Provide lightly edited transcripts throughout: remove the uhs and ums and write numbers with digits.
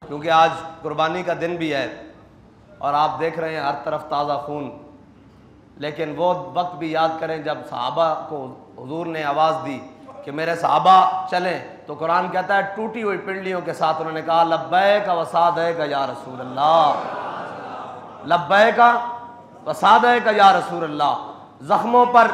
क्योंकि आज कुर्बानी का दिन भी है और आप देख रहे हैं हर तरफ ताज़ा खून। लेकिन वो वक्त भी याद करें जब सहाबा को हुजूर ने आवाज़ दी कि मेरे सहाबा चलें, तो कुरान कहता है टूटी हुई पिंडलियों के साथ उन्होंने कहा लब्बैक व सादैक या रसूल अल्लाह, लब्बैक व सादैक या रसूल अल्लाह। ज़ख्मों पर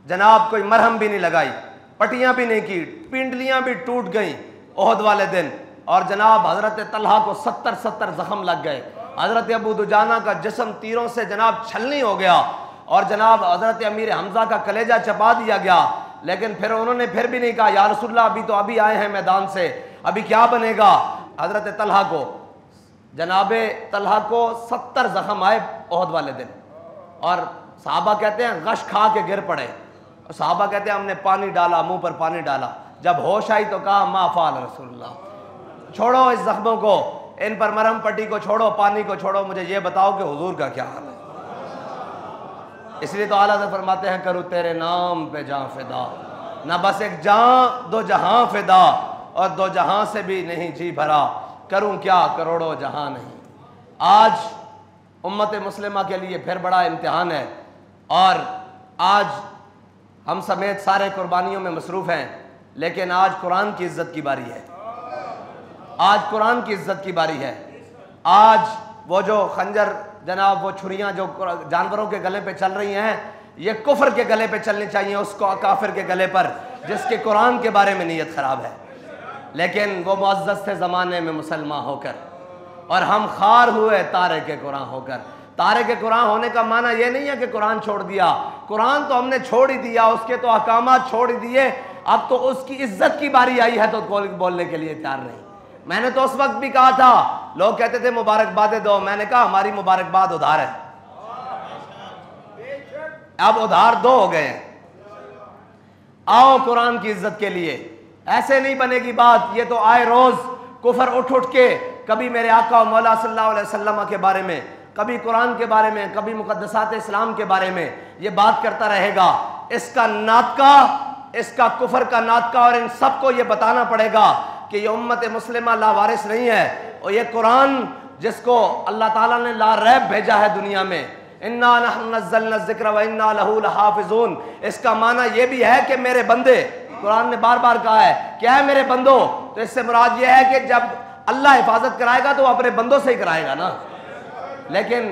जनाब कोई मरहम भी नहीं लगाई, पट्टियाँ भी नहीं की, पिंडलियाँ भी टूट गईं ओहद वाले दिन। और जनाब हज़रत तलहा को 70 ज़ख्म लग गए। हज़रत अबू दुजाना का जिस्म तीरों से जनाब छलनी हो गया और जनाब हज़रत अमीर हमज़ा का कलेजा चबा दिया गया। लेकिन फिर उन्होंने फिर भी नहीं कहा या रसूलल्लाह अभी तो अभी आए हैं मैदान से, अभी क्या बनेगा। हज़रत तलहा को जनाबे तलहा को 70 ज़ख्म आए ओहद वाले दिन और सहाबा कहते हैं गश खा के गिर पड़े। और सहाबा कहते हैं हमने पानी डाला, मुंह पर पानी डाला, जब होश आई तो कहा मा फ़अल रसूलुल्लाह, छोड़ो इस जख्मों को, इन पर मरहम पट्टी को छोड़ो, पानी को छोड़ो, मुझे ये बताओ कि हुजूर का क्या हाल है। इसलिए तो आला से फरमाते हैं करूँ तेरे नाम पे जान फिदा, ना बस एक जान दो जहां फिदा, और दो जहां से भी नहीं जी भरा, करूँ क्या करोड़ों जहां नहीं। आज उम्मत मुस्लिमा के लिए फिर बड़ा इम्तिहान है और आज हम समेत सारे कुर्बानियों में मसरूफ़ हैं, लेकिन आज कुरान की इज्जत की बारी है। आज कुरान की इज्जत की बारी है। आज वो जो खंजर जनाब, वो छुरियां जो जानवरों के गले पे चल रही हैं, ये कुफ्र के गले पे चलनी चाहिए, उसको काफिर के गले पर जिसके कुरान के बारे में नीयत खराब है। लेकिन वो मुअज़्ज़ज़ थे ज़माने में मुसलमान होकर और हम खार हुए तारे के कुरान होकर। तारे के कुरान होने का माना ये नहीं है कि कुरान छोड़ दिया, कुरान तो हमने छोड़ ही दिया, उसके तो अहकामात छोड़ ही दिए, अब तो उसकी इज्जत की बारी आई है तो बोलने के लिए तैयार नहीं। मैंने तो उस वक्त भी कहा था, लोग कहते थे मुबारकबादें दो, मैंने कहा हमारी मुबारकबाद उधार है, अब उधार दो हो गए हैं। आओ कुरान की इज्जत के लिए, ऐसे नहीं बनेगी बात। ये तो आए रोज कुफर उठ उठ के कभी मेरे आका मौला सल्लल्लाहु अलैहि वसल्लम के बारे में, कभी कुरान के बारे में, कभी मुक़द्दसात इस्लाम के बारे में ये बात करता रहेगा। इसका नातका, इसका कुफर का नातका, और इन सबको ये बताना पड़ेगा कि ये उम्मत मुस्लिमा लावारिस नहीं है। और ये कुरान जिसको अल्लाह ताला ने ला रैब भेजा है दुनिया में, इन्ना नहनु नज़्ज़लना ज़िक्र व इन्ना लहू लहाफ़िज़ून, इसका माना ये भी है कि मेरे बंदे, कुरान ने बार बार कहा है क्या है मेरे बंदो, तो इससे मुराद ये है कि जब अल्लाह हिफाजत कराएगा तो अपने बंदों से ही कराएगा ना। लेकिन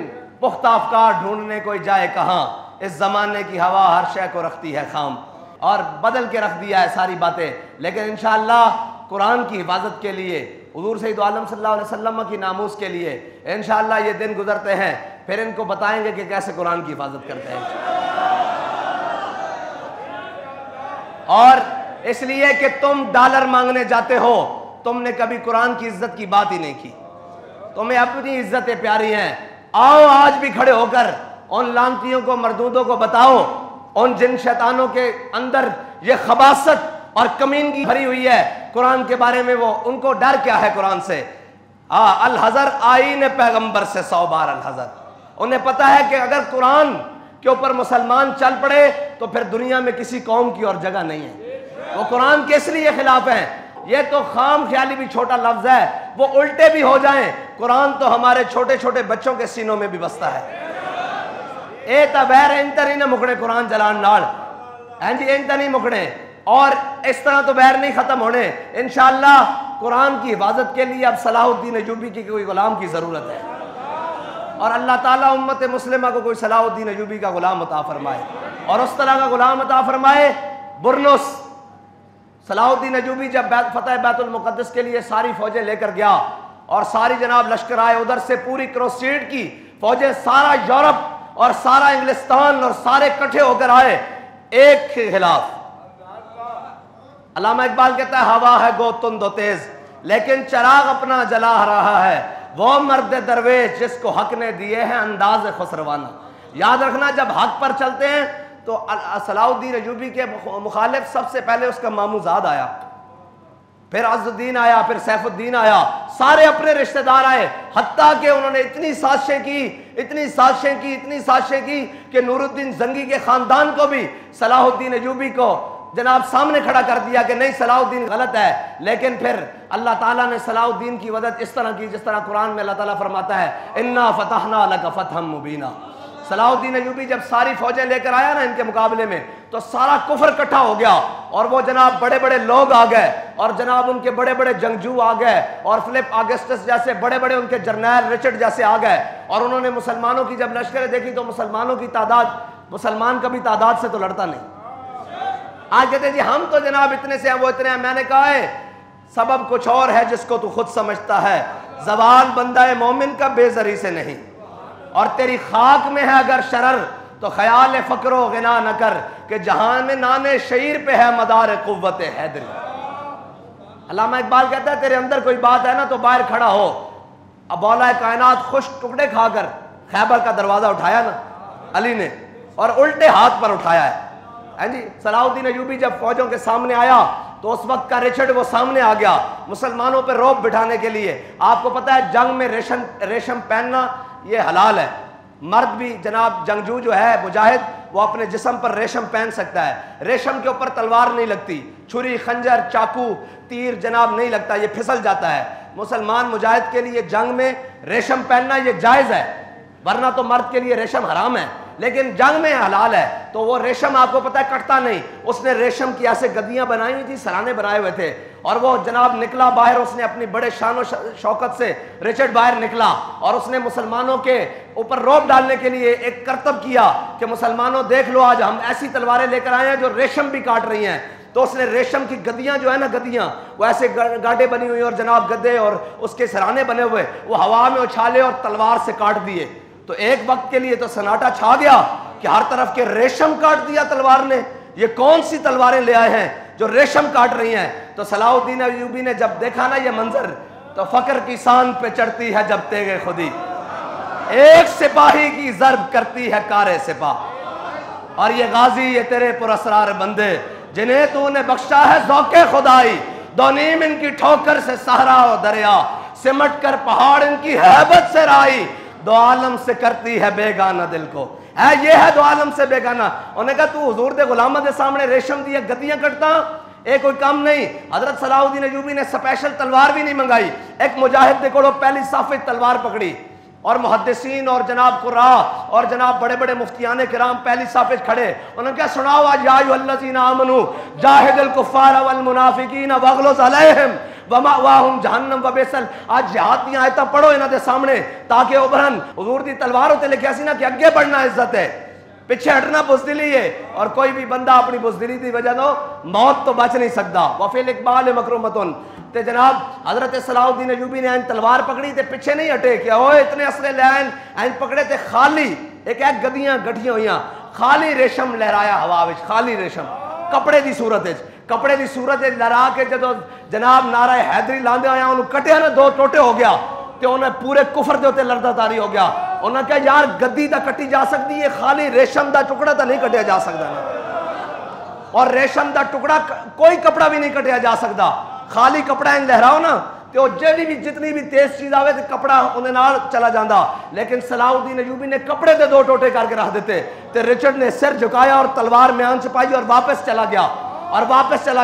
पुख्ता अफ़कार ढूंढने कोई जाए कहाँ, इस ज़माने की हवा हर शय को रखती है खाम, और बदल के रख दिया है सारी बातें। लेकिन इंशाअल्लाह कुरान की हिफाजत के लिए, हुज़ूर सैयद आलम सल्लल्लाहु अलैहि वसल्लम की नामूस के लिए इंशाअल्लाह ये दिन गुजरते हैं, फिर इनको बताएंगे कि कैसे कुरान की हिफाजत करते हैं। और इसलिए कि तुम डॉलर मांगने जाते हो, तुमने कभी कुरान की इज्जत की बात ही नहीं की, तुम्हें अपनी इज्जतें प्यारी हैं। आओ आज भी खड़े होकर उन लानतियों को, मरदूदों को बताओ, उन जिन शैतानों के अंदर ये खबासत और कमीनगी भरी हुई है कुरान के बारे में, वो उनको डर क्या है कुरान से। अल हज़र आईन पैगंबर से 100 बार अल हज़र। उन्हें पता है कि अगर कुरान के ऊपर मुसलमान चल पड़े तो फिर दुनिया में किसी कौम की और जगह नहीं है। वो कुरान के इसलिए खिलाफ हैं। ये तो खाम ख्याली भी छोटा लफ्ज है, वो उल्टे भी हो जाएं, कुरान तो हमारे छोटे छोटे बच्चों के सीनों में भी बसता है। ए तबैर इंतरी न मुकड़े कुरान जलान नाल, हैं जी इंतर नहीं मुकड़े, और इस तरह तो बैर नहीं खत्म होने। इंशाअल्लाह कुरान की हिफाजत के लिए अब सलाहुद्दीन अयूबी की कोई गुलाम की जरूरत है, और अल्लाह ताला उम्मत मुस्लिमा को कोई सलाहुद्दीन अयूबी का गुलाम अता फरमाए, और उस तरह का गुलाम अता फरमाए। बुरनुस सलाहुद्दीन अयूबी जब फतह बैतुल मुक़द्दस के लिए सारी फौजें लेकर गया और सारी जनाब लश्कर आए, उधर से पूरी क्रूसेड की फौजें, सारा यूरोप और सारा इंग्लिस्तान और सारे इकट्ठे होकर आए एक के खिलाफ। अल्लामा इकबाल कहता है हवा है गो तुम दो तेज, लेकिन चिराग अपना जला रहा है वो मर्द दरवेश जिसको हक ने दिए हैं अंदाज खुसरवाना। याद रखना, जब हक पर चलते हैं तो सलाहुद्दीन अयूबी के मुखालिफ सबसे पहले उसका मामूजाद आया, फिर अज़ुद्दीन आया, फिर सैफुद्दीन आया, सारे अपने रिश्तेदार आए, हत्ता कि उन्होंने इतनी साजिशें की, इतनी साजिशें की, इतनी साजिशें की कि नूरुद्दीन जंगी के खानदान को भी सलाहुद्दीन अयूबी को जनाब सामने खड़ा कर दिया कि नहीं सलाहुद्दीन गलत है, लेकिन फिर अल्लाह ताला ने सलाहुद्दीन की मदद इस तरह की जिस तरह कुरान में अल्लाह ताला फरमाता है इन्ना फतहना लका फतहम मुबीना। सलाहुद्दीन अय्यूबी जब सारी फौजें लेकर आया ना इनके मुकाबले में, तो सारा कुफर इकट्ठा हो गया और वो जनाब बड़े बड़े लोग आ गए और जनाब उनके बड़े बड़े जंगजू आ गए और फिलिप ऑगस्टस जैसे बड़े बड़े उनके जर्नैल रिचर्ड जैसे आ गए और उन्होंने मुसलमानों की जब लश्करें देखी तो मुसलमानों की तादाद, मुसलमान कभी तादाद से तो लड़ता नहीं। आज कहते जी हम तो जनाब इतने से हैं, वो इतने हैं। मैंने कहा है सबब कुछ और है जिसको तू खुद समझता है। जवाल बंदा मोमिन का बेजरी से नहीं, और तेरी खाक में है अगर शरर तो ख्याल फकरो गिना न कर कि जहां में नाने शहीर पे है मदार कुव्वत हैदरी। अल्लामा इकबाल कहता है तेरे अंदर कोई बात है ना तो बाहर खड़ा हो। अब मौला कायनात खुश टुकड़े खाकर खैबर का दरवाजा उठाया ना अली ने, और उल्टे हाथ पर उठाया है जी। सलाहुद्दीन अय्यूबी जब फौजों के सामने आया तो उस वक्त का रिचर्ड वो सामने आ गया मुसलमानों पर रौब बिठाने के लिए। आपको पता है जंग में रेशम पहनना ये हलाल है। मर्द भी जनाब जंगजू जो है मुजाहिद वो अपने जिस्म पर रेशम पहन सकता है। रेशम के ऊपर तलवार नहीं लगती, छुरी खंजर चाकू तीर जनाब नहीं लगता, ये फिसल जाता है। मुसलमान मुजाहिद के लिए जंग में रेशम पहनना ये जायज़ है, वरना तो मर्द के लिए रेशम हराम है, लेकिन जंग में हलाल है। तो वो रेशम आपको पता है कटता नहीं। उसने रेशम की ऐसे गद्दियां बनाई हुई थी, सराने बनाए हुए थे, और वो जनाब निकला बाहर। उसने अपनी बड़े शान शौकत से रिचर्ड बाहर निकला और उसने मुसलमानों के ऊपर रौब डालने के लिए एक करतब किया कि मुसलमानों देख लो आज हम ऐसी तलवारें लेकर आए हैं जो रेशम भी काट रही हैं। तो उसने रेशम की गद्दियां जो है ना, गद्दियां वो ऐसे गाड़े बनी हुई और जनाब गद्दे और उसके सराने बने हुए वो हवा में उछाले और तलवार से काट दिए। तो एक वक्त के लिए तो सन्नाटा छा गया कि हर तरफ के रेशम काट दिया तलवार ने। ये कौन सी तलवारें ले आए हैं जो रेशम काट रही हैं। तो सलाहुद्दीन अय्यूबी ने जब देखा ना ये मंजर, तो फकर की शान पे चढ़ती है जब तेगे खुदी, एक सिपाही की जर्ब करती है कारे सिपाह। और ये गाजी ये तेरे पुरस्रार बंदे जिन्हें तूने बख्शा है ज़ौक़े खुदाई, दोनीम इनकी ठोकर से सहरा और दरिया, सिमट कर पहाड़ इनकी हैबत से राई, दो आलम से करती है बेगाना दिल को। है ये है दो आलम से बेगाना। उन्होंने कहा तू हुजूर दे गुलामा दे सामने रेशम दिया गद्दियां कटता, एक कोई काम नहीं। हजरत सलाहुद्दीन अय्यूबी ने स्पेशल तलवार भी नहीं मंगाई। एक मुजाहिद दे कोलों पहली साफिद तलवार पकड़ी और मुहद्दिसीन और जनाब कुर्रा और जनाब बड़े बड़े मुफ्तियाने किराम पहली साफिद खड़े। उन्होंने क्या सुनाओ आज या अय्युहल्लज़ीना आमनू जाहिदुल कुफ्फार वल मुनाफिकीन वगलुज़ अलैहिम वमाअवाहुम जहन्नम वबिसल। आज जिहाद दी आयतां पढ़ो इन्हां दे सामने ताकि उभरन। हुजूर दी तलवार उत्ते लिखिया सी ना कि अगे बढ़ना इज्जत है, पिछे हटना बुज़दिली है, और कोई भी बंदा अपनी बुज़दिली की वजह तो मौत तो बच नहीं सकता। वफिल इकबाल मकरूमतुन। ते जनाब हजरत सलाहुद्दीन अय्यूबी ने तलवार पकड़ी ते पिछे नहीं हटे कि ओए इतने असले लैन पकड़े थे, खाली एक एक गद्दियां गठियां हुई, खाली रेशम लहराया हवा विच, खाली रेशम कपड़े की सूरत कपड़े की सूरत लहरा के जो जनाब नारा हैदरी लांदे आया उन्होंने कटिया ना दो टोटे हो गया ते उन्हें पूरे कुफर के उत्ते लड़दा तारी हो गया। उन्हें कहा यार गद्दी तो कटी जा सकती है, खाली रेशम का टुकड़ा तो नहीं कटिया जा सकता ना, और रेशम का टुकड़ा कोई कपड़ा भी नहीं कटिया जा सकता। खाली कपड़ा इन लहराओ ना तो जी भी जितनी भी तेज चीज आवे तो कपड़ा उन्हें नाल चला जाता। लेकिन सलाहुद्दीन अय्यूबी ने कपड़े के दो टोटे करके रख देते, तो रिचर्ड ने सिर झुकाया और तलवार में आंच पाई और वापस चला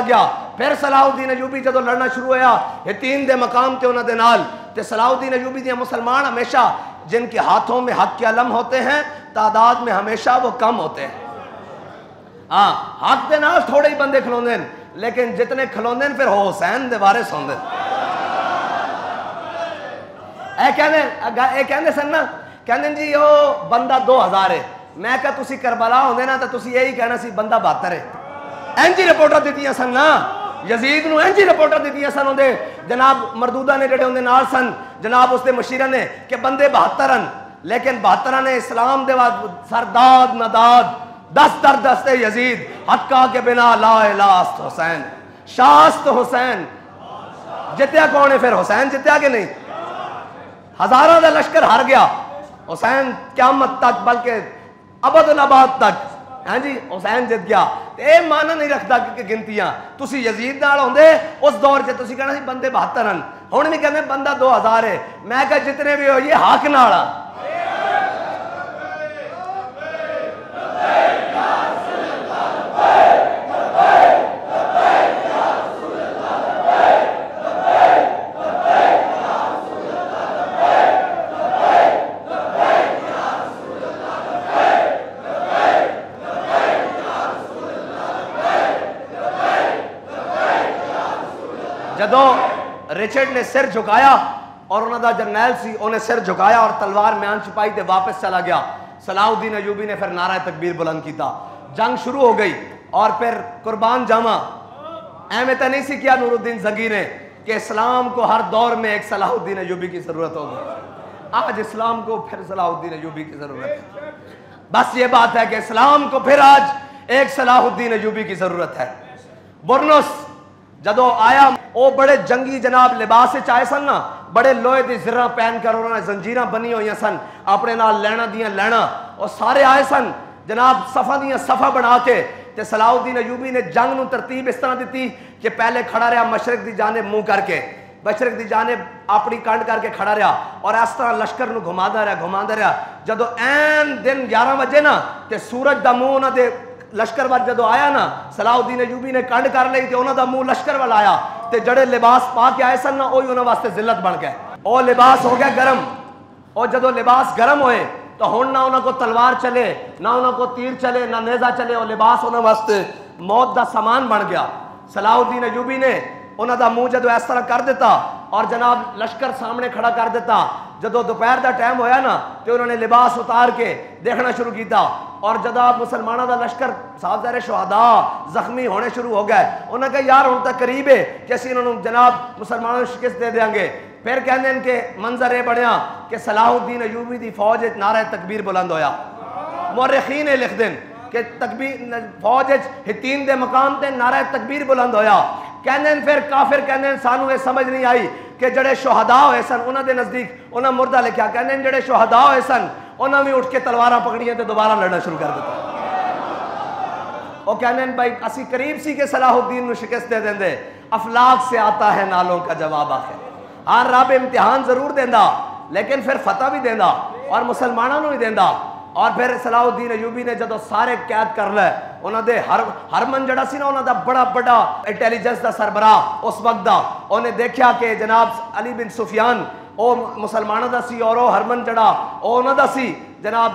गया। फिर सलाहुद्दीन अय्यूबी जो लड़ना शुरू होया यतीम दे मकाम ते उन्होंने नाल, ते सलाहुद्दीन अय्यूबी दियां मुसलमान हमेशा जिनके हाथों में हक के अलम होते हैं तादाद में हमेशा वो कम होते हैं। हाँ हक के नाल थोड़े ही बंदे खलोंदे, लेकिन जितने खलोंदे फिर हुसैन दे वारिस होंदे। कहते सन ना, कहते जी वो बंदा 2000 है, मैं क्या तुसी करबला होंदे ना तो तुसी यही कहना सी बंदा 72 है। इंज रिपोर्टां दित्तियां सन ना, यजीद नूं इंज रिपोर्टां दित्तियां सन उहदे जनाब मरदूदा ने जिहड़े उहदे नाल सन जनाब उसके मशीरा ने कि बंदे 72 हन, लेकिन 72 ने इस्लाम दे बाद सरदाद नदाद 10 दर दस्ते यजीद हक्का के बिना ला इलाहा हुसैन शास्त हुसैन। जितया कौन है फिर? हुसैन जितया कि नहीं? हजारों का लश्कर हार गया, हुसैन क़यामत तक बल्कि अबदुल-अबाद तक, हाँ जी हुसैन जित गया। ये माना नहीं रखता कि गिनतियां तुसी यजीद नाल होंदे उस दौर च तुसी कहना सी बंदे 72 हन, हुण भी कहंदे बंदा 2000 है। मैं कहा जितने भी हो ये हक नाल आ। जदों रिचर्ड ने सिर झुकाया और उन्होंने जरनैल सी उन्हें सिर झुकाया और तलवार म्यान छुपाई ते वापस चला गया। सलाहुद्दीन अयूबी ने फिर नारा तकबीर बुलंद किया, जंग शुरू हो गई और फिर कुर्बान जामा एवं तो नहीं सी किया नूरुद्दीन जंगी ने कि इस्लाम को हर दौर में एक सलाहुद्दीन अयूबी की जरूरत होगी। आज इस्लाम को फिर सलाहुद्दीन अयूबी की जरूरत है। बस ये बात है कि इस्लाम को फिर आज एक सलाहुद्दीन अयूबी की जरूरत है। बुरनुस जदों आया वो बड़े जंगी जनाब लिबास आए सन ना, बड़े लोहे की जिरा पहन कर उन्होंने जंजीर बनी हुई सन, अपने नाल लैना दियां लैना, और सारे आए सन जनाब सफा दियां सफा बना के। ते सलाहुद्दीन अयूबी ने जंग नूं तरतीब इस तरह दी कि पहले खड़ा रहा मशरक की जानिब मुंह करके, मशरक की जानिब अपनी कंड करके खड़ा रहा और इस तरह लश्कर नूं घुमादा रहा। जदों ऐन दिन 11 बजे ना ते सूरज का मुंह उन्होंने लश्कर वाल जदों आया ना, सलाहुद्दीन अयूबी ने कंड कर ली तो उन्होंने मुंह लश्कर वाल आया, तो जड़े लिबास पा के आए सन ना वही उन्होंने वास्ते जिल्लत बन गए। वो लिबास हो गया गर्म, और जदों लिबास गर्म होए तो हुण ना उन्होंने को तलवार चले, ना उन्होंने को तीर चले, ना नेजा चले, और लिबास उन्होंने वास्ते मौत का सामान बन गया। सलाहुद्दीन अयूबी ने उन्होंने मुंह जदों इस तरह कर दिता और जनाब लश्कर सामने खड़ा कर दिता। जदों दोपहर का टाइम होया ना तो उन्होंने लिबास उतार के देखना शुरू किया, और जनाब मुसलमानों का लश्कर साहबजादे शहादा जख्मी होने शुरू हो गए। उन्होंने कहा यार हुण तक करीब है कि असीं इन्होंने जनाब मुसलमानों को शिकस्त दे देंगे। फिर कहते हैं कि मंजर यह बनया कि सलाहुद्दीन अयूबी की फौज नारा तकबीर बुलंद होया। मुअर्रिखीन लिख दें कि तकबीर फौज हितीन के मकाम से नारा तकबीर बुलंद होया। कहते फिर काफिर कहते सानू ये समझ नहीं आई कि जड़े शहादा होए सन उन्होंने नज़दीक उन्होंने मुर्दा लिखा, कहते जड़े शहादा होए सन उन्होंने भी उठ के तलवार पकड़ियां तो दोबारा लड़ना शुरू कर दिता। वो कहते भाई असी करीब सी कि सलाहुद्दीन को शिकस्त दे देंगे। अफलाक से आता है नालों का जवाब आखिर। हाँ रब इम्तिहान जरूर देंदा लेकिन फिर फतह भी देंदा और मुसलमानों को भी देंदा। और फिर सलाहुद्दीन अयूबी ने जदों सारे कैद कर ले, उन्होंने हरमन जड़ा सी ना उन्होंने बड़ा बड़ा इंटैलीजेंस का सरबराह उस वक्त का, उन्हें देखा कि जनाब अली बिन सुफियान वो मुसलमानों का सी और हरमन जड़ा वो उन्होंने सी जनाब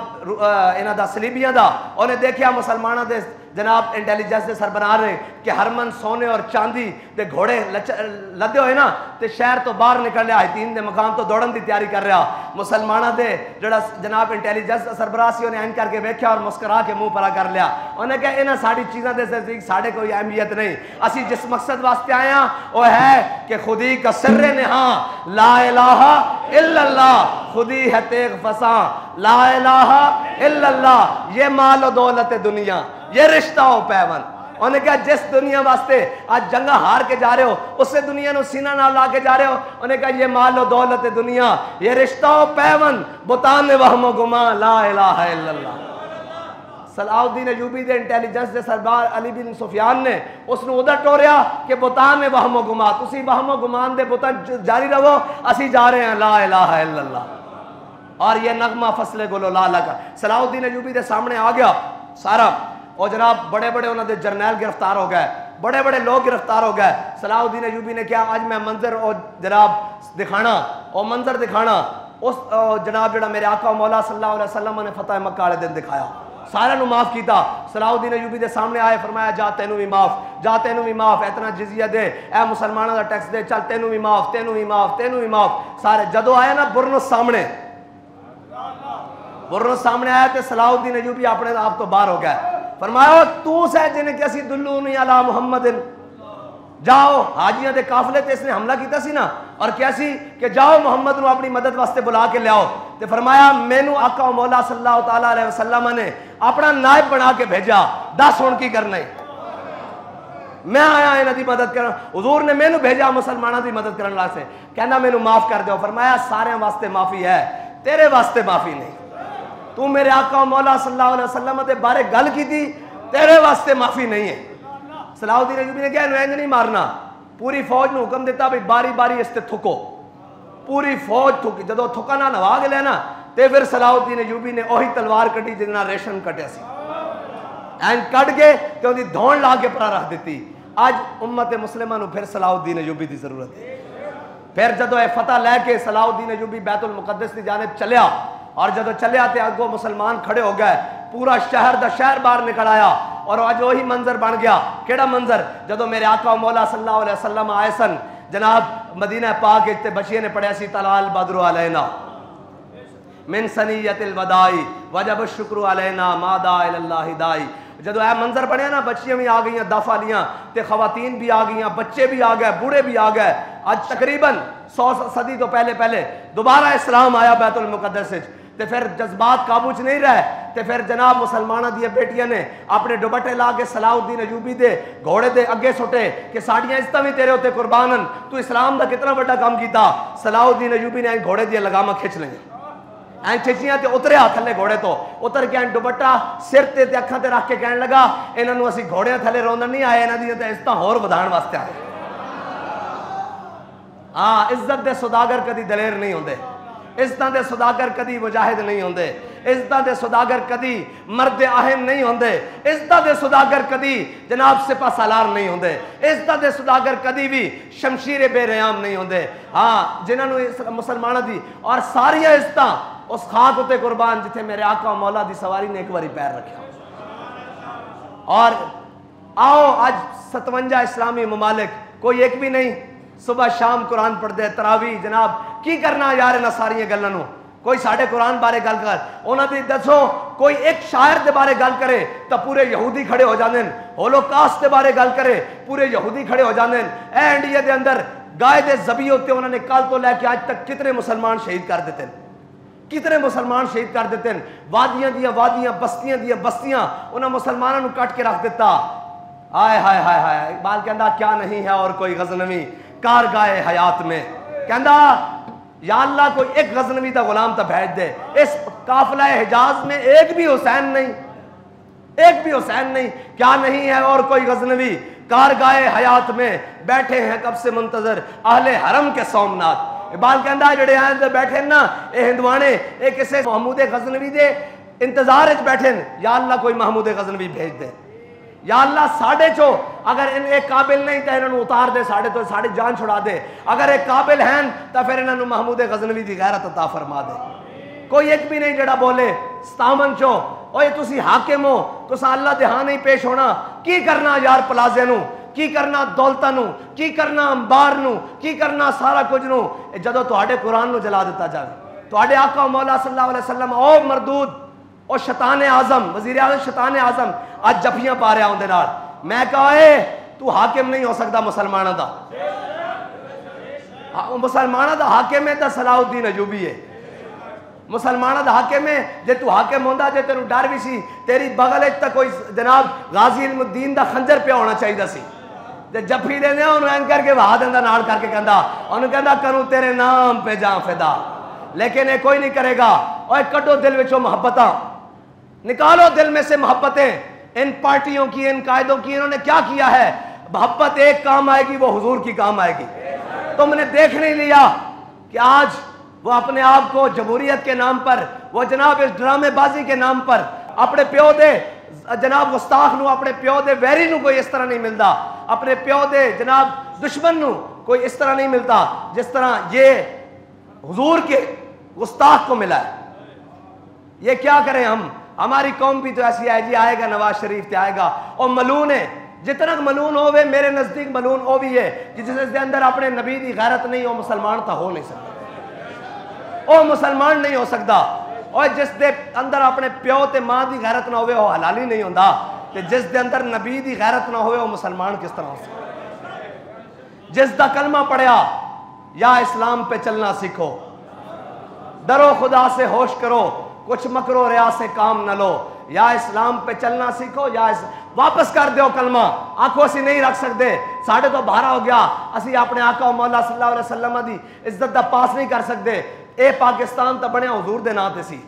इन्हों का सलीबियां का। उन्हें देखा मुसलमानों के जनाब इंटैलीजेंस के सरबराह ने कि हरमन सोने और चांदी के घोड़े लदे हुए ना तो शहर तो बाहर निकल रहा, हितीन के मकाम तो दौड़न की तैयारी कर रहा। मुसलमानों के जड़ा जनाब इंटैलीजेंस का सरबराह से उन्हें एन करके वेख्या और मुस्करा के मुँह परा कर लिया। उन्हें कहा इन्होंने साड़ी चीज़ों के नज़दीक साढ़े कोई अहमियत नहीं, असी जिस मकसद वास्ते आए हैं वह है कि खुदी का सर्रे नेहा ला इलाहा इल्लल्लाह, खुदी है तेग फसा ला इलाहा इल्लल्लाह, ये माल दौलत दुनिया ये रिश्ता हो पैवन। उन्हें कहा जिस दुनिया वास्ते आज जंगा हार के जा रहे हो उससे दुनिया नो सीना ना ला के जा रहे हो। उन्हें कहा ये मालो दौलत दुनिया ये रिश्ता हो पैवन, बुतान वहमो गुमा ला इलाहा इल्लल्लाह। सलाहुद्दीन अयूबी के इंटैलीजेंस के सरदार अली बिन सुफियान ने उसने उधर टोरिया कि बुतान वहमो गुमा, तुसी वहमो गुमान दे बुतान जारी रहो, असी जा रहे हैं ला इलाहा इल्लल्लाह। और ये नगमा फसले गोलो लाला का सलाहुद्दीन अयूबी के सामने आ गया सारा। और जनाब बड़े बड़े उन्होंने जर्नैल गिरफ्तार हो गए, बड़े बड़े लोग गिरफ्तार हो गए। सलाहुद्दीन अयूबी ने क्या आज मैं मंजर और जनाब दिखाना और मंजर दिखाना उस जनाब जरा मेरे आका मौला सल्लल्लाहु अलैहि वसल्लम ने फतेह मक्का वाले दिन दिखाया, सारे नु माफ किया। सलाहुद्दीन अयूबी के सामने आए, फरमाया जा तेनू भी माफ, जा तेनू भी माफ, इतना जिजिया दे, ए मुसलमानों का टैक्स दे, चल तेनू भी माफ, तेनू भी माफ, तेनू भी माफ। सारे जदों आए ना बुरनुस सामने, बुरनुस सामने आया तो सलाहुद्दीन अयूबी अपने आप तो बाहर हो गया। फरमाया तू सह जिन्हें कैसी दुल्लू नहीं अला मुहम्मदिन, जाओ हाजियां दे काफले ते इसने हमला किया सी ना और कैसी कि जाओ मोहम्मद नू अपनी मदद वास्ते बुला के लियाओ। तो फरमाया मैनू आका मौला सल्लल्लाहु ताला अलैहि वसल्लम ने अपना नायब बना के भेजा, दस हुण की करना है, मैं आया इन्हां दी मदद कर, हुजूर ने मैनू भेजा मुसलमानों की मदद करने वास्ते, कहना मैनू माफ कर दो। फरमाया सारे वास्ते माफी है, तेरे वास्ते माफी नहीं। तू मेरे आका मौला सल्लल्लाहु अलैहि वसल्लम के बारे गल की थी, तेरे वास्ते माफी नहीं है। सलाहुद्दीन अयूबी ने कहा इंज नहीं मारना, पूरी फौज ने हुक्म दिता भाई बारी बारी इसते थुको, पूरी फौज थुकी। जदों थुका ना नवा के लिया ना तो फिर सलाहुद्दीन अयूबी ने वही तलवार कटी जिन्ना रेशम कटिया सी, एंड कट के तो उनकी धौण ला के परा रख दी। अज उम्मत मुस्लिमा नूं फिर सलाहुद्दीन अयूबी की जरूरत है। फिर जदों फतह लैके सलाहुद्दीन अयूबी बैतुल मुकद्दस की जानिब चलिया और जदों चलिया तो अगों मुसलमान खड़े हो गए, पूरा शहर दा शहर बाहर निकल आया और अज वही मंजर बन गया। केड़ा मंजर? जदों मेरे आका मौला सल्लल्लाहु अलैहि वसल्लम आए सन, जनाब मदीना पाक इत्ते बच्चियों ने पढ़िया सी तलाल बदरु अलैना मिन सनीयतिल वदाई वजब शुक्र अलैना मादा इलल्लाहि दाई। जदों यह मंजर बनया ना, बच्चियां भी आ गई, दफ वालियां ते खवातीन भी आ गई, बच्चे भी आ गए, बूढ़े भी आ गए। आज तकरीबन 100 सदी तो पहले दोबारा इस्लाम आया बैतुल मुकद्दस विच, ते फिर जज्बात काबू च नहीं रहे, ते फिर जनाब मुसलमाना दी बेटियां ने अपने दुपट्टे ला के सलाउद्दीन अयूबी दे घोड़े दे अगे सुटे कि साड़ियां इज्जतां भी तेरे उत्ते कुर्बान हन, तू इस्लाम दा कितना बड़ा काम कीता। सलाउद्दीन अयूबी ने घोड़े दी लगामा खिंच ली, ऐ खिंचियां ते उतरिया थले घोड़े तो, उतर के दुपट्टा सिर ते अखां ते रख के कहन लगा, इन्हां नूं असीं घोड़ियां थले रोंदन नहीं आए, इन्हां दी ते इज्जतां होर वधाण वास्ते आए। हाँ, इज्जत दे सौदागर कदी दलेर नहीं होंदे, इज्जतां दे सौदागर कदी मुजाहिद नहीं होंदे, इज्जतां दे सौदागर कदी मर्द अहम नहीं होंदे, इज्जतां दे सौदागर कदी जनाब सिपा सालार नहीं होंदे, इज्जतां दे सौदागर कदी भी शमशीर बेरयाम नहीं होंदे। हाँ, जिन्होंने मुसलमानों दी और सारिया इज्जतां उस खाक उत्ते कुर्बान जिथे मेरे आका मौला दी सवारी ने एक बारी पैर रखा। और आओ आज 57 इस्लामी ममालिक, कोई एक भी नहीं सुबह शाम कुरान पढ़ते, तरावी जनाब की करना यार इन्हां सारियां गल्लां नूं। कोई साढ़े कुरान बारे गल कर, उन्होंने दसो कोई एक शायर के बारे गल करे तो पूरे यहूदी खड़े हो जाते हैं, होलोकास्ट के बारे गल करे पूरे यहूदी खड़े हो जाते हैं। ए इंडिया के अंदर गाय के जबी होते उन्होंने कल तो लैके आज तक कितने मुसलमान शहीद कर देते हैं, कितने मुसलमान शहीद कर देते हैं। वादियां दियां वादियां, बस्तियां दियां बस्तियां उन्होंने मुसलमानों को कट के रख दिता। हाय हाय हाय हाय, इकबाल कहता क्या नहीं है और कोई गजनवी कार गाए हयात में, कहता या अल्लाह कोई एक गजनवी का गुलाम तो भेज दे। इस काफिला हिजाज में एक भी हुसैन नहीं, एक भी हुसैन नहीं, क्या नहीं है और कोई गजनवी कारगाए हयात में, बैठे हैं कब से मुंतजर अहले हरम के सोमनाथ। इकबाल कहता जड़े हैं बैठे ना ये हिंदुआने, ये किसी महमूद गजनवी दे इंतजार बैठे, या अल्लाह कोई महमूद गजनवी भेज दे, या अल्लाह साढ़े चो अगर इन एक काबिल नहीं तो इन्होंने उतार दे, साढ़े तो साढ़े जान छुड़ा दे, अगर एक काबिल हैं तो फिर इन्होंने महमूद गजनवी की गैरत अता फरमा दे। कोई एक भी नहीं जड़ा बोले सतावन चो ओए तुसी हाकिम हो, तुसा अल्लाह दे हां नहीं पेश होना, की करना यार प्लाजे नू, की करना दौलतां नू, की करना अंबार नू, की करना सारा कुछ नू, जदों तुहाडे कुरान नू जला दिता जाए, तुहाडे आका मौला सल्लल्लाहु अलैहि वसल्लम ओ मरदूद और शैतान आजम वजीर आज़म शैतान आजम आज जफियां पा रहा उनके नाल। मैं कहा तू हाकिम नहीं हो सकता मुसलमानों का, मुसलमानों का हाकिम है तो सलाउद्दीन अयूबी है, मुसलमानों का हाकिम है। जे तू हाकिम होंदा, जे तेनू डर भी सी, तेरी बगल तक कोई जनाब गाजी इल्मुद्दीन का खंजर पिया होना चाहिए सी, जे जफी देने उन्हें करके वहा देंदा नाल करके कहंदा, उन्हें कहंदा करूं तेरे नाम पे जा फिदा, लेकिन ये कोई नहीं करेगा। और कटो दिल विचों मोहब्बतां, निकालो दिल में से मोहब्बतें। इन पार्टियों की, इन कायदों की इन्होंने क्या किया है? मोहब्बत एक काम आएगी, वो हुजूर की काम आएगी। तुमने देख नहीं लिया कि आज वो अपने आप को जमहूरियत के नाम पर, वो जनाब इस ड्रामेबाजी के नाम पर अपने प्यो दे जनाब गुस्ताख नू, अपने प्यो दे वैरी नू कोई इस तरह नहीं मिलता, अपने प्यो दे जनाब दुश्मन नू कोई इस तरह नहीं मिलता जिस तरह ये हुजूर के गुस्ताख को मिला है। ये क्या करें हम? हमारी कौम भी तो ऐसी है जी, आएगा नवाज शरीफ ते आएगा और मलून है, जितना मलून हो वे मेरे नजदीक मलून वो भी है कि जिसके अंदर अपने नबी की गैरत नहीं हो, मुसलमान तो हो नहीं सकता, वो मुसलमान नहीं हो सकता। और जिस दे अंदर अपने प्यो ते मां की गैरत ना हो, हलाली नहीं होता, कि जिस दे अंदर नबी की गैरत ना हो, मुसलमान किस तरह हो सकता? जिस दा कलमा पढ़िया या इस्लाम पे चलना सीखो, डरो खुदा से होश करो, कुछ मकरो रिया से काम न लो, या इस्लाम पे चलना सीखो या वापस कर दो कलमा। आंखों से नहीं रख सकते, साढ़े तो बारह हो गया, असी अपने आका मौला सल्लल्लाहु अलैहि वसल्लम दी इज्जत दा पास नहीं कर सकते। ए पाकिस्तान तो बनया हुजूर दे नाम ते सी,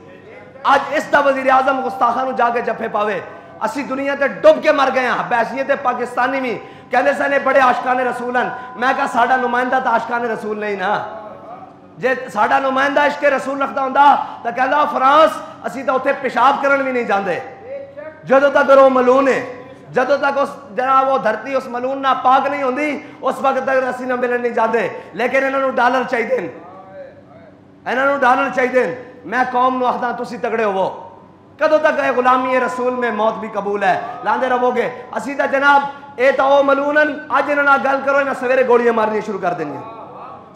अज इस दा वजीर आजम गुस्ताखा नू जाके जफे पावे। असी दुनिया ते डुब के मर गए हैं। बैसियत पाकिस्तानी भी कहते सने बड़े आशिकाने रसूल हैं। मैं कहा साडा नुमाइंदा तो आशिकाने रसूल नहीं ना, जे साडा नुमाइंदा इश्क रसूल रखता होंदा तो कहता फ्रांस असी तो उत्थे पेशाब करन भी नहीं जाते। जदों तक वो मलून है, जदों तक उस जनाब वो धरती उस मलून ना पाक नहीं होंदी, उस वक्त तक असी ना मिलन नहीं जाते। लेकिन इन्होंने डॉलर चाहिए, इन्होंने डॉलर चाहिए। मैं कौम नूं आखदा तुसी तगड़े होवो, कदों तक गुलामी रसूल में मौत भी कबूल है, लांदे रहोगे। असी तो जनाब ए तो मलूनन अज इन्होंने गल करो, इन्हें सवेरे गोलियां मारनी शुरू कर देंगे।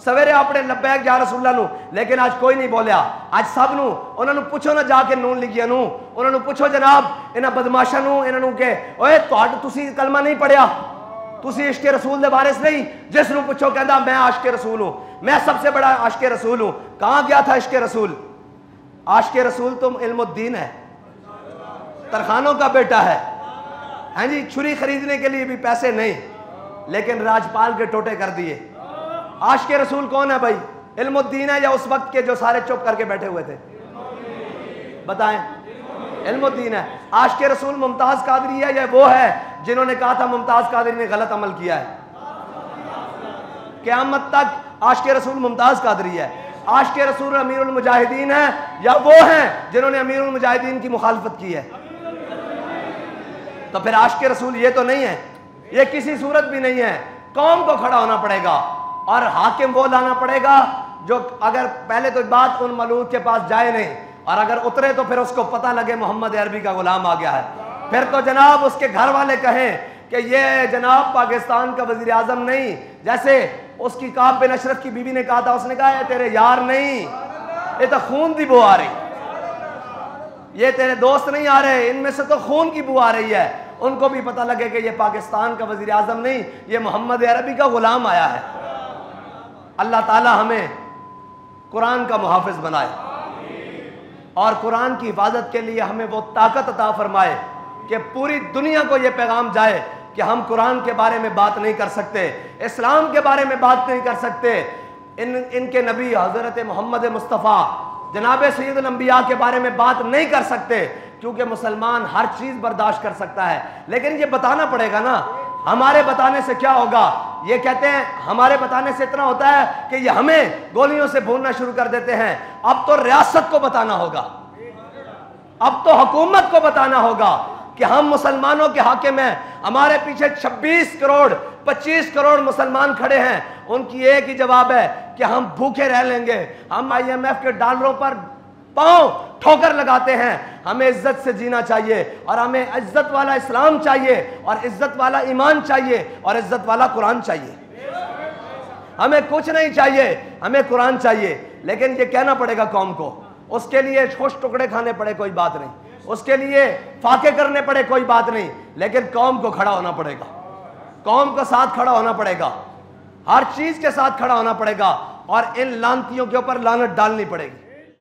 सवेरे अपने लब्बैक या रसूला नू, लेकिन आज कोई नहीं बोलिया। आज सब नू उन्होंने पूछो ना जाके नून लिखिया नू, उन्होंने पूछो जनाब इन्हां बदमाशा नू, इन्होंने के ओए तुसी कलमा नहीं पढ़िया, तुसी इश्क रसूल दे वारिस नहीं। जिस नू पूछो कहता मैं आशिक रसूल हूं, मैं सबसे बड़ा आशिक रसूल हूं। कहां गया था इश्क रसूल? आशिक रसूल तुम इल्मुद्दीन है, तरखानों का बेटा है। हाँ जी, छुरी खरीदने के लिए भी पैसे नहीं, लेकिन राजपाल के टोटे कर दिए। आशिक रसूल कौन है भाई? इल्मुद्दीन है या उस वक्त के जो सारे चुप करके बैठे हुए थे? बताएं। इल्मुद्दीन है। आशिक रसूल मुमताज कादरी है या वो है जिन्होंने कहा था मुमताज कादरी ने गलत अमल किया है? क़यामत तक आशिक रसूल मुमताज कादरी है। आशिक रसूल अमीरुल मुजाहिदीन है या वो हैं जिन्होंने अमीरुल मुजाहिदीन की मुखालफत की है? तो फिर आशिक रसूल ये तो नहीं है, ये किसी सूरत भी नहीं है। कौम को खड़ा होना पड़ेगा और हाकिम वो लाना पड़ेगा जो अगर पहले तो बात उन मलूक के पास जाए नहीं, और अगर उतरे तो फिर उसको पता लगे मोहम्मद अरबी का गुलाम आ गया है। फिर तो जनाब उसके घर वाले कहें कि ये जनाब पाकिस्तान का वजीर आजम नहीं, जैसे उसकी काब बिन अशरफ की बीवी ने कहा था, उसने कहा तेरे यार नहीं, ये तो खून की बू आ रही, ये तेरे दोस्त नहीं आ रहे, इनमें से तो खून की बू आ रही है। उनको भी पता लगे कि ये पाकिस्तान का वजीर आजम नहीं, ये मोहम्मद अरबी का गुलाम आया है। अल्लाह ताला हमें कुरान का मुहाफिज बनाए और कुरान की हिफाजत के लिए हमें वो ताकत अता फरमाए कि पूरी दुनिया को ये पैगाम जाए कि हम कुरान के बारे में बात नहीं कर सकते, इस्लाम के बारे में बात नहीं कर सकते, इनके नबी हज़रत मोहम्मद मुस्तफ़ा जनाब सैयदुल अंबिया के बारे में बात नहीं कर सकते, क्योंकि मुसलमान हर चीज़ बर्दाश्त कर सकता है। लेकिन ये बताना पड़ेगा ना, हमारे बताने से क्या होगा? ये कहते हैं हमारे बताने से इतना होता है कि ये हमें गोलियों से भूनना शुरू कर देते हैं। अब तो रियासत को बताना होगा, अब तो हुकूमत को बताना होगा कि हम मुसलमानों के हाकिम हैं। हमारे पीछे 26 करोड़ 25 करोड़ मुसलमान खड़े हैं, उनकी एक ही जवाब है कि हम भूखे रह लेंगे। हम IMF के डॉलरों पर पांव ठोकर लगाते हैं। हमें इज्जत से जीना चाहिए और हमें इज्जत वाला इस्लाम चाहिए और इज्जत वाला ईमान चाहिए और इज्जत वाला कुरान चाहिए। हमें कुछ नहीं चाहिए, हमें कुरान चाहिए। लेकिन ये कहना पड़ेगा कौम को, उसके लिए खुश टुकड़े खाने पड़े कोई बात नहीं, उसके लिए फाके करने पड़े कोई बात नहीं, लेकिन कौम को खड़ा होना पड़ेगा, कौम को साथ खड़ा होना पड़ेगा, हर चीज के साथ खड़ा होना पड़ेगा और इन लानतियों के ऊपर लानत डालनी पड़ेगी।